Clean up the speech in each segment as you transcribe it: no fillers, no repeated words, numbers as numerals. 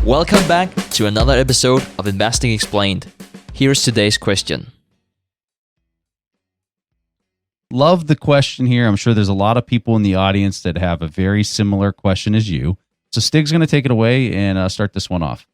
Welcome back to another episode of Investing Explained. Here's today's question. Love the question here. I'm sure there's a lot of people in the audience that have a very similar question as you. So Stig's going to take it away and start this one off.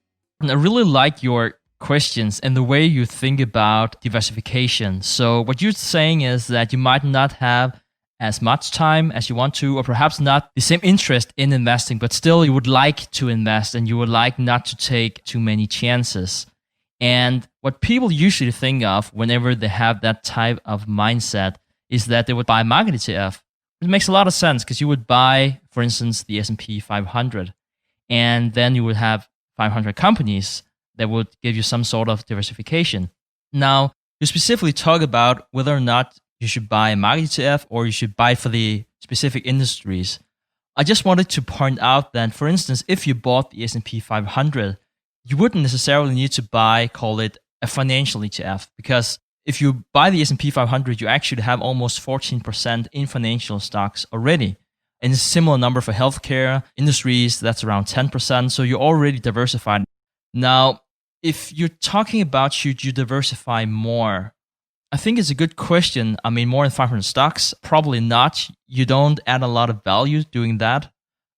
I really like your questions and the way you think about diversification. So what you're saying is that you might not have as much time as you want to, or perhaps not the same interest in investing, but still you would like to invest and you would like not to take too many chances. And what people usually think of whenever they have that type of mindset is that they would buy a market ETF. It makes a lot of sense because you would buy, for instance, the S&P 500, and then you would have 500 companies that would give you some sort of diversification. Now, you specifically talk about whether or not you should buy a market ETF or you should buy for the specific industries. I just wanted to point out that, for instance, if you bought the S&P 500, you wouldn't necessarily need to buy, call it a financial ETF, because if you buy the S&P 500, you actually have almost 14% in financial stocks already. And a similar number for healthcare industries, that's around 10%. So you're already diversified. Now, if you're talking about should you diversify more, I think it's a good question. I mean, more than 500 stocks? Probably not. You don't add a lot of value doing that.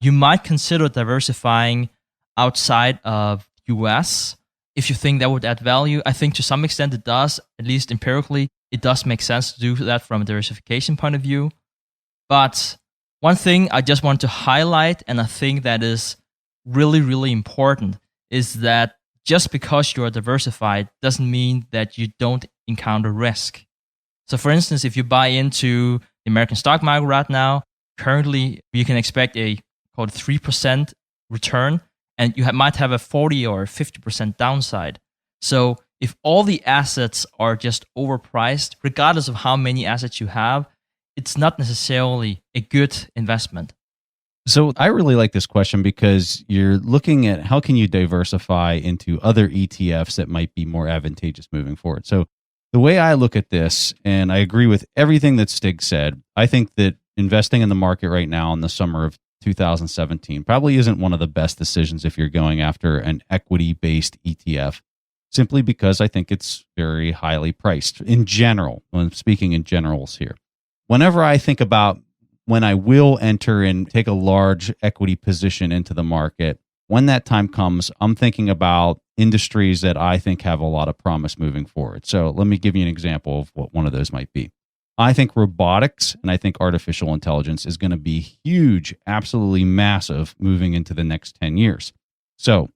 You might consider diversifying outside of US if you think that would add value. I think to some extent it does, at least empirically. It does make sense to do that from a diversification point of view. But one thing I just want to highlight, and I think that is really, really important, is that just because you're diversified doesn't mean that you don't encounter risk. So for instance, if you buy into the American stock market right now, currently you can expect a called 3% return, and you might have a 40 or 50% downside. So if all the assets are just overpriced, regardless of how many assets you have, it's not necessarily a good investment. So I really like this question because you're looking at how can you diversify into other ETFs that might be more advantageous moving forward. So the way I look at this, and I agree with everything that Stig said, I think that investing in the market right now in the summer of 2017 probably isn't one of the best decisions if you're going after an equity-based ETF, simply because I think it's very highly priced in general. I'm speaking in generals here. Whenever I think about when I will enter and take a large equity position into the market, when that time comes, I'm thinking about industries that I think have a lot of promise moving forward. So let me give you an example of what one of those might be. I think robotics and I think artificial intelligence is going to be huge, absolutely massive moving into the next 10 years. So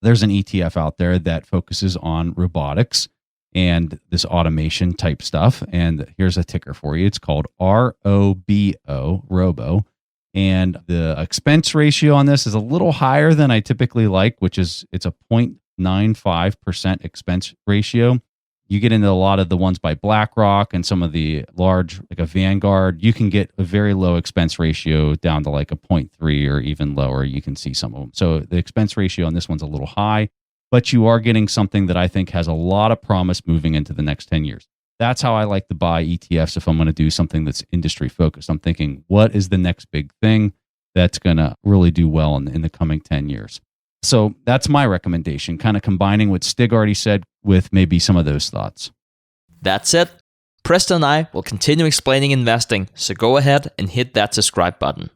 there's an ETF out there that focuses on robotics and this automation type stuff. And here's a ticker for you. It's called ROBO, Robo. And the expense ratio on this is a little higher than I typically like, which is it's a 0.95% expense ratio. You get into a lot of the ones by BlackRock and some of the large, like a Vanguard, you can get a very low expense ratio down to like a 0.3 or even lower. You can see some of them. So the expense ratio on this one's a little high, but you are getting something that I think has a lot of promise moving into the next 10 years. That's how I like to buy ETFs if I'm going to do something that's industry focused. I'm thinking, what is the next big thing that's going to really do well in the coming 10 years? So that's my recommendation, kind of combining what Stig already said with maybe some of those thoughts. That's it. Preston and I will continue explaining investing, so go ahead and hit that subscribe button.